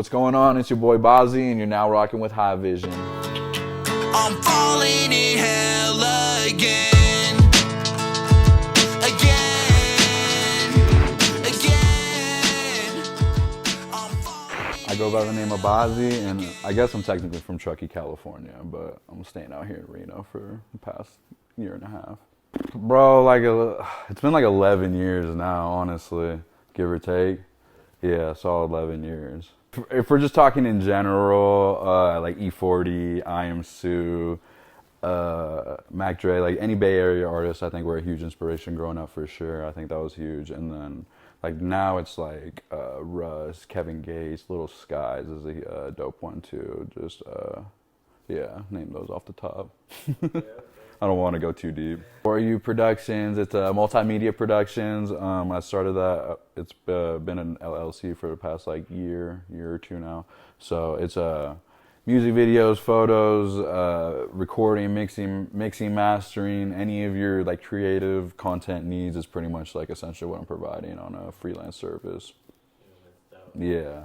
What's going on? It's your boy Bozzy, and you're now rocking with High Vision. I'm falling in hell again. I go by the name of Bozzy, and I guess I'm technically from Truckee, California, but I'm staying out here in Reno for the past year and a half. Bro, it's been like 11 years now, honestly, give or take. Yeah, solid 11 years. If we're just talking in general, like E40, I Am Sue, Mac Dre, like any Bay Area artists, I think were a huge inspiration growing up for sure. I think that was huge. And then like now it's like Russ, Kevin Gates, Little Skies is a dope one too. Just yeah, name those off the top. I don't want to go too deep. For You Productions, it's multimedia productions. I started that. It's been an LLC for the past like year or two now. So it's music videos, photos, recording, mixing, mastering. Any of your like creative content needs is pretty much like essentially what I'm providing on a freelance service. Yeah.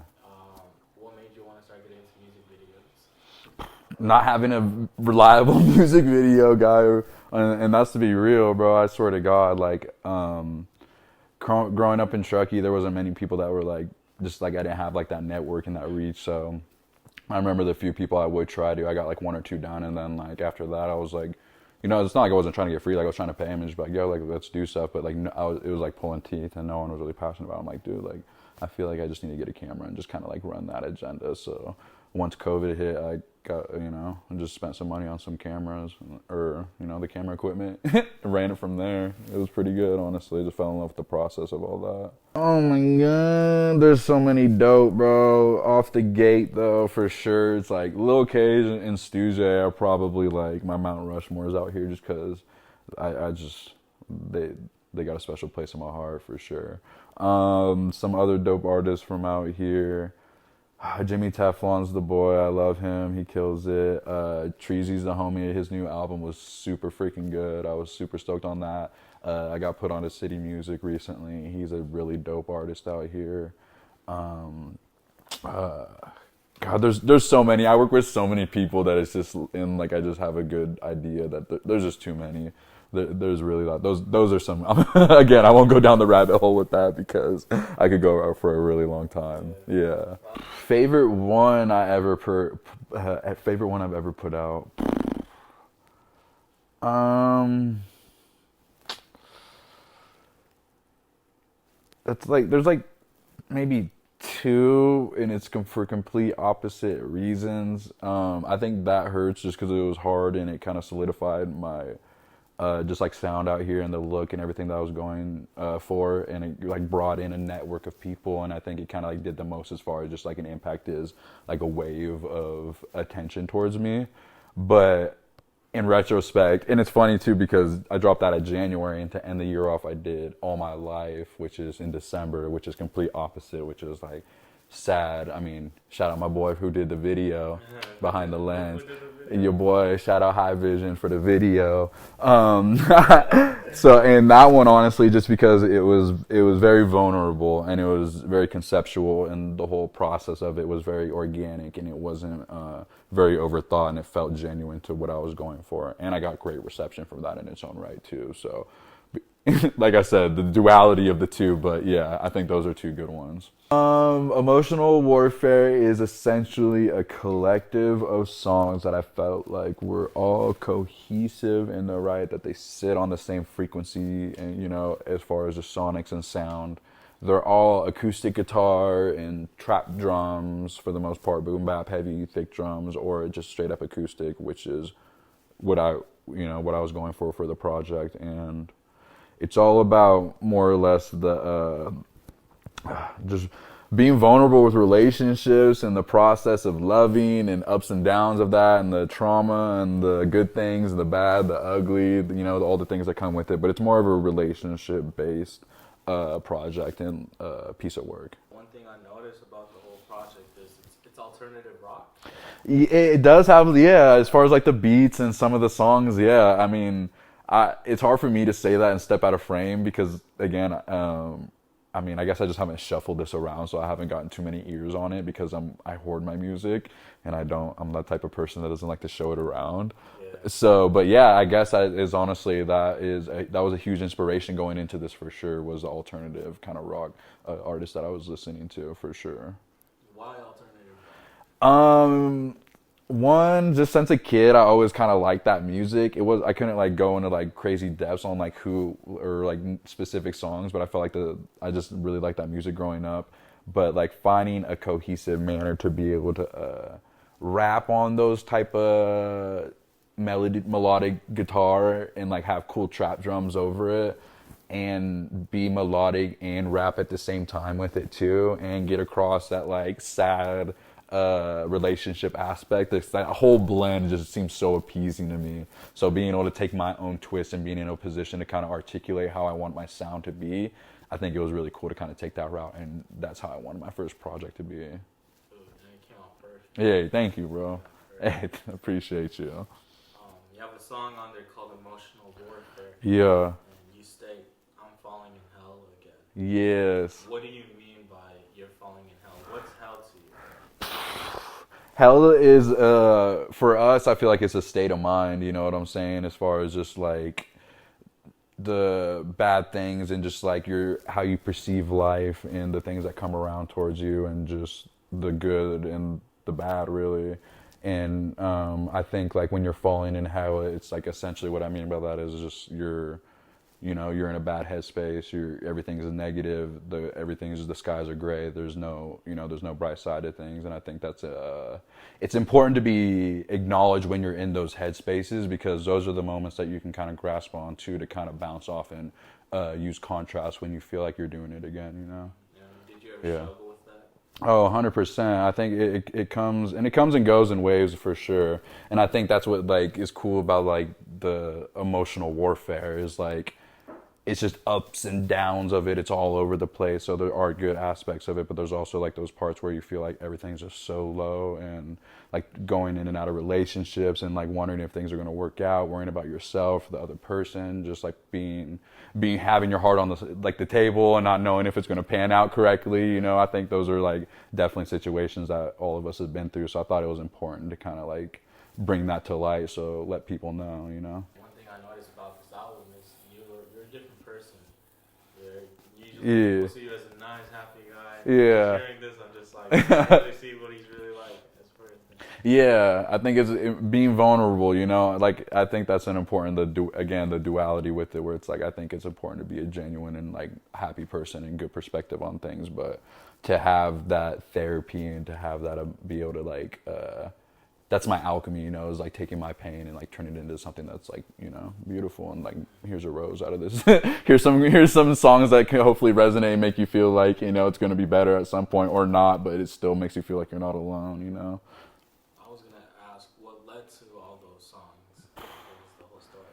What made you want to start getting into music videos? Not having a reliable music video guy, and that's to be real, bro. I swear to God, like growing up in Truckee, there wasn't many people that were like, just like I didn't have like that network and that reach. So I remember the few people I would try to, I got like one or two done, and then like after that, I was like, you know, it's not like I wasn't trying to get free, like I was trying to pay him and just be like, yo, like let's do stuff, but like it was like pulling teeth, and no one was really passionate about it. I'm like, dude, like I feel like I just need to get a camera and just kind of like run that agenda. So once COVID hit, I got, you know, and just spent some money on some cameras or, you know, the camera equipment. Ran it from there. It was pretty good, honestly. Just fell in love with the process of all that. Oh my God, there's so many dope, bro. Off the gate, though, for sure. It's like Lil Cage and Stu J are probably like my Mount Rushmores out here, just because they got a special place in my heart for sure. Some other dope artists from out here. Jimmy Teflon's the boy. I love him. He kills it. Treasy's the homie. His new album was super freaking good. I was super stoked on that. I got put onto City Music recently. He's a really dope artist out here. God, there's so many. I work with so many people that it's just in like I just have a good idea that there's just too many. There's really a lot. Those are some. Again, I won't go down the rabbit hole with that because I could go out for a really long time. Yeah. Favorite one I've ever put out. It's like there's like maybe two, and it's for complete opposite reasons. I think That Hurts just because it was hard and it kind of solidified my. Just like sound out here and the look and everything that I was going for, and it like brought in a network of people, and I think it kind of like did the most as far as just like an impact is like a wave of attention towards me. But in retrospect, and it's funny too because I dropped that in January, and to end the year off I did All My Life, which is in December, which is complete opposite, which is like sad. I mean, shout out my boy who did the video behind the lens. Your boy, shout out High Vision for the video. So, and that one, honestly, just because it was very vulnerable and it was very conceptual, and the whole process of it was very organic, and it wasn't very overthought, and it felt genuine to what I was going for. And I got great reception from that in its own right too. So, like I said, the duality of the two, but yeah, I think those are two good ones. Emotional Warfare is essentially a collective of songs that I felt like were all cohesive in the right, that they sit on the same frequency, and you know, as far as the sonics and sound, they're all acoustic guitar and trap drums for the most part, boom bap, heavy, thick drums, or just straight up acoustic, which is what I was going for the project. And it's all about more or less the just being vulnerable with relationships and the process of loving and ups and downs of that, and the trauma and the good things, the bad, the ugly, you know, all the things that come with it. But it's more of a relationship-based project and piece of work. One thing I noticed about the whole project is it's alternative rock. It does have, yeah, as far as like the beats and some of the songs, yeah. I mean, it's hard for me to say that and step out of frame because, again, I mean, I guess I just haven't shuffled this around, so I haven't gotten too many ears on it because I hoard my music, and I'm that type of person that doesn't like to show it around. Yeah. So, but yeah, I guess that was a huge inspiration going into this for sure. Was the alternative kind of rock artist that I was listening to for sure. Why alternative Um, One, just since a kid, I always kind of liked that music. I couldn't like go into like crazy depths on like who or like specific songs, but I felt like I just really liked that music growing up. But like finding a cohesive manner to be able to rap on those type of melodic guitar and like have cool trap drums over it and be melodic and rap at the same time with it too and get across that like sad relationship aspect. That whole blend just seems so appeasing to me. So being able to take my own twist and being in a position to kind of articulate how I want my sound to be, I think it was really cool to kind of take that route, and that's how I wanted my first project to be. Ooh, man, it came out perfect. Yeah, thank you, bro. Hey, appreciate you. You have a song on there called Emotional Warfare. Yeah. And you state, I'm falling in hell again. Yes. What do you mean by you're falling in hell? What's hell to you? Hell is for us, I feel like it's a state of mind, you know what I'm saying, as far as just like the bad things and just like how you perceive life and the things that come around towards you and just the good and the bad really. And I think like when you're falling in hell, it's like essentially what I mean by that is just you're in a bad headspace. Everything's negative. The skies are gray. There's no bright side to things. And I think it's important to be acknowledged when you're in those headspaces, because those are the moments that you can kind of grasp onto to kind of bounce off and use contrast when you feel like you're doing it again. Yeah, did you ever struggle with that? Oh, 100%. I think it comes and goes in waves for sure. And I think that's what like is cool about like the emotional warfare is like it's just ups and downs of it. It's all over the place. So there are good aspects of it, but there's also like those parts where you feel like everything's just so low and like going in and out of relationships and like wondering if things are going to work out, worrying about yourself, the other person, just like having your heart on the table and not knowing if it's going to pan out correctly. I think those are like definitely situations that all of us have been through. So I thought it was important to kind of like bring that to light. So let people know. One thing I noticed about this album is you're a different person. Usually people see you as a nice, happy guy. Yeah. Sharing this, I'm just like, I really see what he's really like as a person. Yeah, I think it's being vulnerable, like I think that's an important, the duality with it, where it's like, I think it's important to be a genuine and like happy person and good perspective on things, but to have that therapy and to have that be able to like, that's my alchemy, is like taking my pain and like turning it into something that's like, beautiful, and like, here's a rose out of this. here's some songs that can hopefully resonate and make you feel like, it's going to be better at some point or not, but it still makes you feel like you're not alone, I was going to ask, what led to all those songs? What was the whole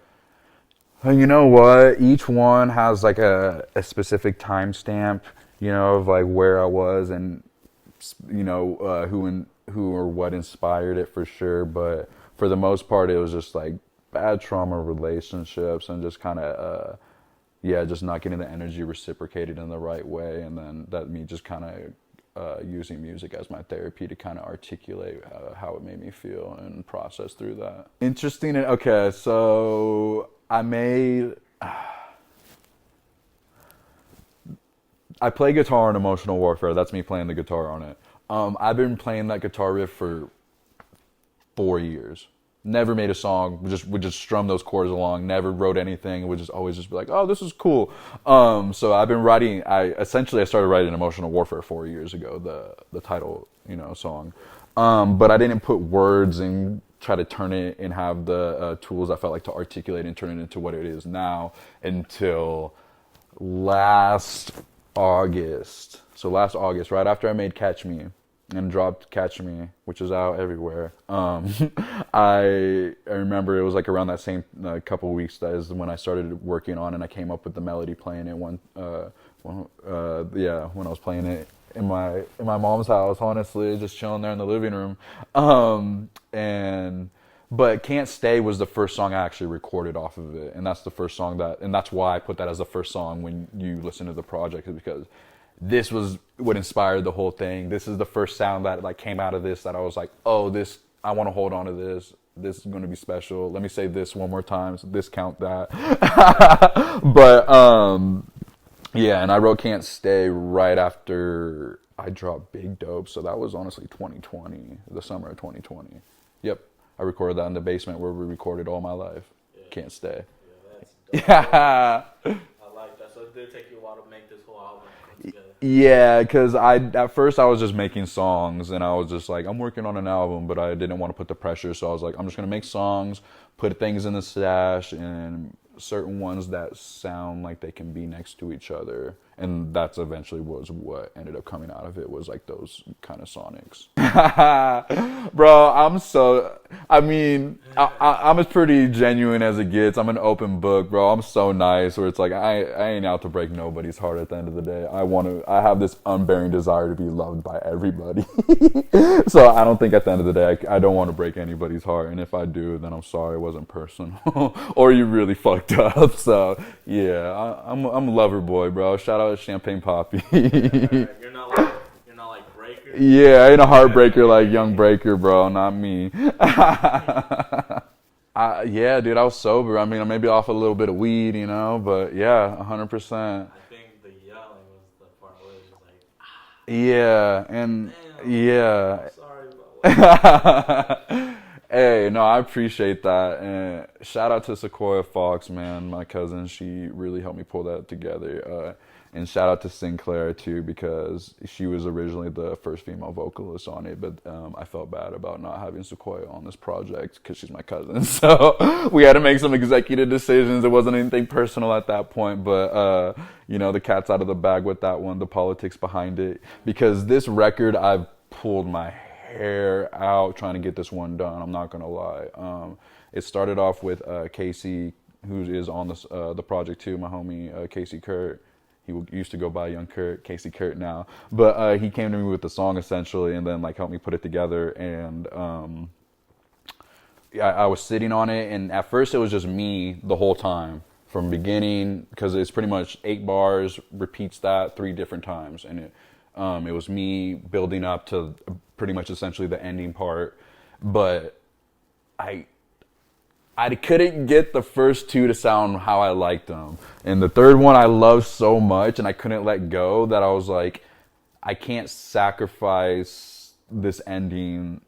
story? You know what? Each one has like a specific timestamp, of like where I was and, who or what inspired it for sure. But for the most part, it was just like bad trauma relationships and just kind of, just not getting the energy reciprocated in the right way. And then that me just kind of using music as my therapy to kind of articulate how it made me feel and process through that. Interesting. Okay, so I play guitar in Emotional Warfare. That's me playing the guitar on it. I've been playing that guitar riff for 4 years. Never made a song. Would just strum those chords along. Never wrote anything. Would just always just be like, oh, this is cool. So I've been writing. I started writing Emotional Warfare 4 years ago. The title, song. But I didn't put words and try to turn it and have the tools I felt like to articulate and turn it into what it is now until last August. So last August, right after I made Catch Me and dropped Catch Me, which is out everywhere, I remember it was like around that same couple weeks that is when I started working on it, and I came up with the melody playing it when I was playing it in my mom's house, honestly, just chilling there in the living room. But Can't Stay was the first song I actually recorded off of it, and that's the first song and that's why I put that as the first song when you listen to the project, is because this was what inspired the whole thing. This is the first sound that like came out of this that I was like, oh, this, I want to hold on to this. This is going to be special. Let me say this one more time. So discount that. But yeah, and I wrote Can't Stay right after I dropped Big Dope. So that was honestly 2020, the summer of 2020. Yep. I recorded that in the basement where we recorded all my life. Yeah. Can't Stay. Yeah, that's dope. Yeah. I like that. So it did take you a while to make this whole album come together. Yeah, because at first I was just making songs and I was just like, I'm working on an album, but I didn't want to put the pressure. So I was like, I'm just going to make songs, put things in the stash, and certain ones that sound like they can be next to each other. And that's eventually was what ended up coming out of it, was like those kind of sonics. Bro, I'm as pretty genuine as it gets. I'm an open book, bro. I'm so nice where it's like, I ain't out to break nobody's heart at the end of the day. I have this unbearing desire to be loved by everybody. So I don't think at the end of the day, I don't want to break anybody's heart. And if I do, then I'm sorry, it wasn't personal. Or you really fucked up. So yeah, I'm a lover boy, bro. Shout out to Champagne Poppy. You're not like Breaker. Yeah, I ain't a heartbreaker like Young Breaker, bro. Not me. Yeah, dude, I was sober. I mean, I maybe off a little bit of weed, you know, but yeah, 100%. I think the yelling was the part where it was just like, Yeah, and damn, yeah. I'm sorry about what. Hey, no, I appreciate that. And shout out to Sequoia Fox, man, my cousin. She really helped me pull that together. And shout out to Sinclair, too, because she was originally the first female vocalist on it. But I felt bad about not having Sequoia on this project because she's my cousin. So we had to make some executive decisions. It wasn't anything personal at that point. But, you know, the cat's out of the bag with that one, the politics behind it. Because this record, I've pulled my hair out trying to get this one done. I'm not gonna lie. It started off with Casey, who is on the project too. My homie Casey Kurt. He used to go by Young Kurt, Casey Kurt now. But he came to me with the song essentially, and then like helped me put it together. And I was sitting on it, and at first it was just me the whole time from beginning, because it's pretty much 8 bars, repeats that 3 different times, and it was me building up to pretty much essentially the ending part. But I couldn't get the first 2 to sound how I liked them. And the third one I loved so much and I couldn't let go that I was like, I can't sacrifice this ending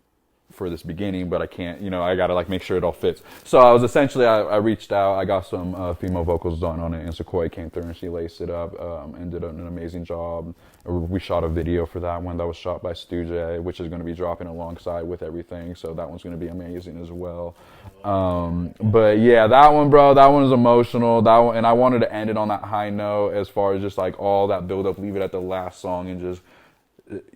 for this beginning, but I can't, you know, I gotta like make sure it all fits. So I was essentially, I reached out, I got some female vocals done on it, and Sequoia came through and she laced it up, and did an amazing job. We shot a video for that one that was shot by Stu J, which is going to be dropping alongside with everything, so that one's going to be amazing as well. But yeah, that one, bro, that one was emotional. That one, and I wanted to end it on that high note as far as just like all that build up, leave it at the last song and just,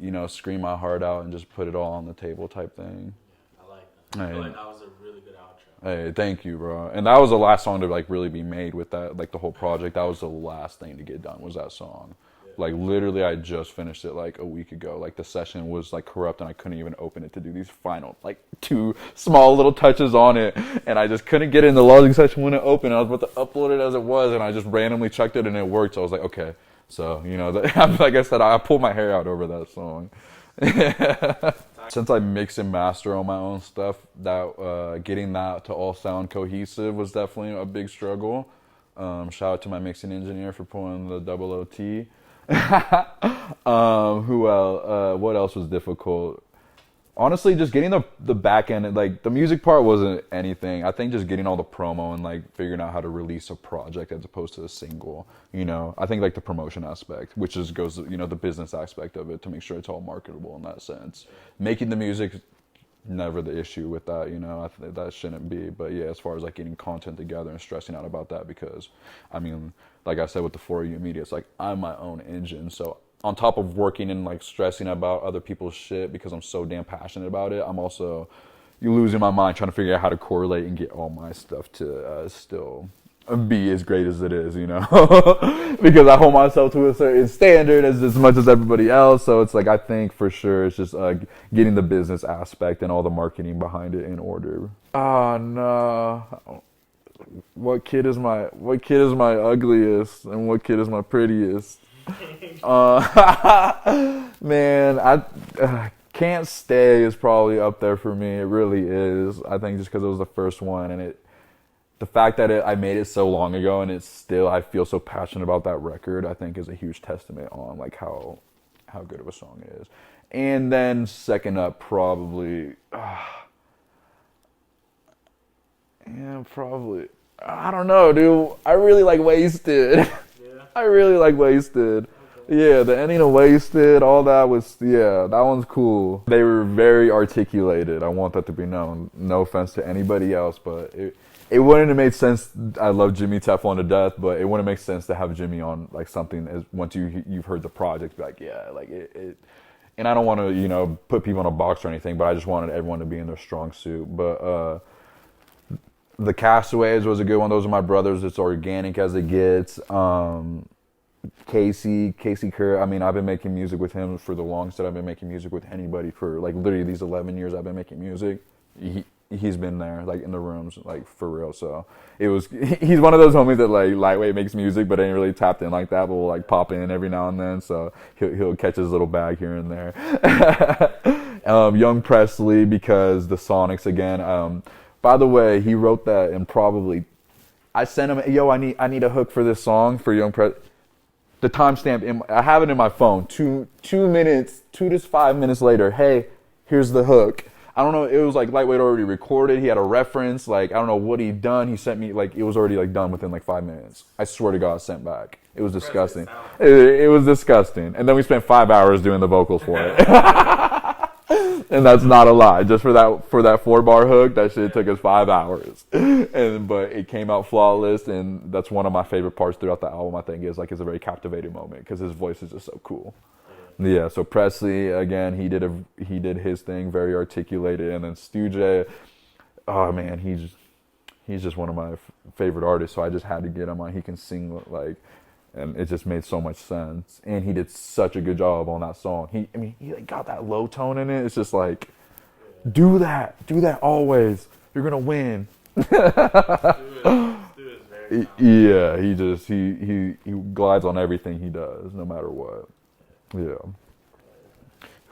you know, scream my heart out and just put it all on the table type thing. I like that. I feel like that was a really good outro. Hey, thank you, bro. And that was the last song to like really be made with that, like the whole project. That was the last thing to get done, was that song. Like literally I just finished it like a week ago. Like the session was like corrupt and I couldn't even open it to do these final like 2 small little touches on it, and I just couldn't get it in the loading session when it opened. I was about to upload it as it was, and I just randomly chucked it and it worked. So I was like, okay. So, you know, like I said, I pulled my hair out over that song. Since I mix and master on my own stuff, that getting that to all sound cohesive was definitely a big struggle. Shout out to my mixing engineer for pulling the double OT. Who else? What else was difficult? Honestly, just getting the back end, like the music part wasn't anything. I think just getting all the promo and like figuring out how to release a project as opposed to a single, you know. I think like the promotion aspect, which just goes, you know, the business aspect of it to make sure it's all marketable in that sense. Making the music, never the issue with that, you know. I think that shouldn't be. But yeah, as far as like getting content together and stressing out about that, because I mean, like I said with the 4U media, it's like I'm my own engine. So on top of working and like stressing about other people's shit because I'm so damn passionate about it, I'm also losing my mind trying to figure out how to correlate and get all my stuff to still be as great as it is, you know. Because I hold myself to a certain standard as much as everybody else. So it's like, I think for sure it's just getting the business aspect and all the marketing behind it in order. Oh no. What kid is my ugliest and what kid is my prettiest? Man, I Can't Stay is probably up there for me. It really is. I think just because it was the first one, and the fact that I made it so long ago, and it's still, I feel so passionate about that record, I think is a huge testament on like how good of a song it is. And then second up, probably, probably, I don't know, dude. I really like Wasted. Yeah. I really like Wasted. Yeah, the ending of Wasted, all that was, that one's cool. They were very articulated. I want that to be known. No offense to anybody else, but it wouldn't have made sense. I love Jimmy Teflon to death, but it wouldn't make sense to have Jimmy on like something as once you've heard the project, be like, yeah, like it. And I don't want to, put people in a box or anything, but I just wanted everyone to be in their strong suit. But The Castaways was a good one. Those are my brothers. It's organic as it gets. Casey Kerr. I mean, I've been making music with him for the longest that I've been making music with anybody for like literally these 11 years I've been making music. He's been there like in the rooms like for real. So he's one of those homies that like lightweight makes music but ain't really tapped in like that, but will like pop in every now and then. So he'll catch his little bag here and there. Young Presley, because the Sonics again. By the way, he wrote that and probably I sent him, yo, I need a hook for this song for Young Presley. The timestamp, I have it in my phone. 2 to 5 minutes later, hey, here's the hook. I don't know, it was like lightweight already recorded. He had a reference, like I don't know what he'd done. He sent me like it was already like done within like 5 minutes. I swear to God, sent back. It was disgusting. It was disgusting. And then we spent 5 hours doing the vocals for it. And that's not a lie. Just for that 4-bar hook, that shit took us 5 hours. But it came out flawless, and that's one of my favorite parts throughout the album. I think is like it's a very captivating moment because his voice is just so cool. Yeah. So Presley again, he did his thing, very articulated, and then Stu J, oh man, he's just one of my favorite artists. So I just had to get him on. He can sing like. And it just made so much sense, and he did such a good job on that song. He like got that low tone in it. It's just like, do that always. You're gonna win. Yeah, he glides on everything he does, no matter what. Yeah.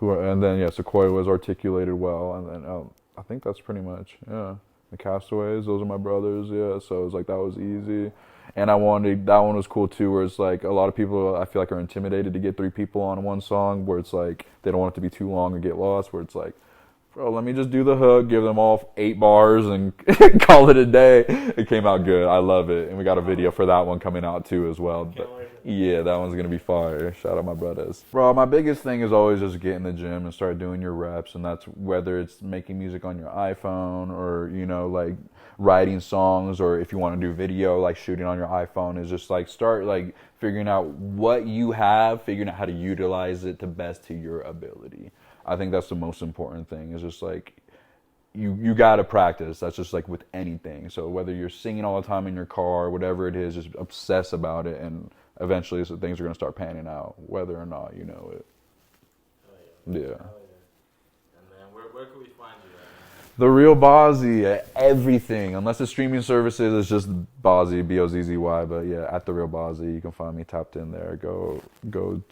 And then Sequoia was articulated well, and then I think that's pretty much the Castaways. Those are my brothers. Yeah, so it was like that was easy. And that one was cool too, where it's like a lot of people I feel like are intimidated to get 3 people on one song, where it's like they don't want it to be too long or get lost, where it's like, bro, let me just do the hook, give them all 8 bars and call it a day. It came out good. I love it. And we got a video for that one coming out too as well. But yeah, that one's going to be fire. Shout out my brothers. Bro, my biggest thing is always just get in the gym and start doing your reps. And that's whether it's making music on your iPhone or, like writing songs, or if you want to do video, like shooting on your iPhone, is just like start like figuring out what you have, figuring out how to utilize it to best to your ability. I think that's the most important thing, is just like you got to practice. That's just like with anything. So whether you're singing all the time in your car, whatever it is, just obsess about it, and eventually things are going to start panning out, whether or not you know it. Yeah. And then where can we find you at? The Real Bozzy, everything. Unless it's streaming services, it's just Bozzy, B-O-Z-Z-Y. But yeah, at The Real Bozzy, you can find me tapped in there. Go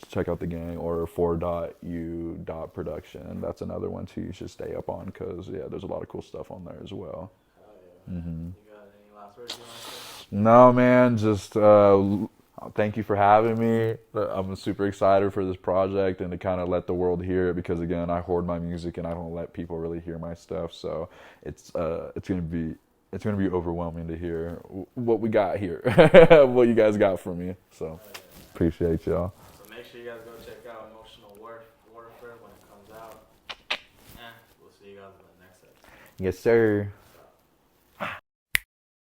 check out the gang, or 4.u.production. That's another one too you should stay up on, because there's a lot of cool stuff on there as well. You got any last words you want to say? No, man, just thank you for having me. I'm super excited for this project and to kind of let the world hear it, because again, I hoard my music and I don't let people really hear my stuff. So it's gonna be overwhelming to hear what we got here, what you guys got for me. So appreciate y'all. So make sure you guys go check out Emotional Warfare when it comes out. We'll see you guys in the next episode. Yes, sir.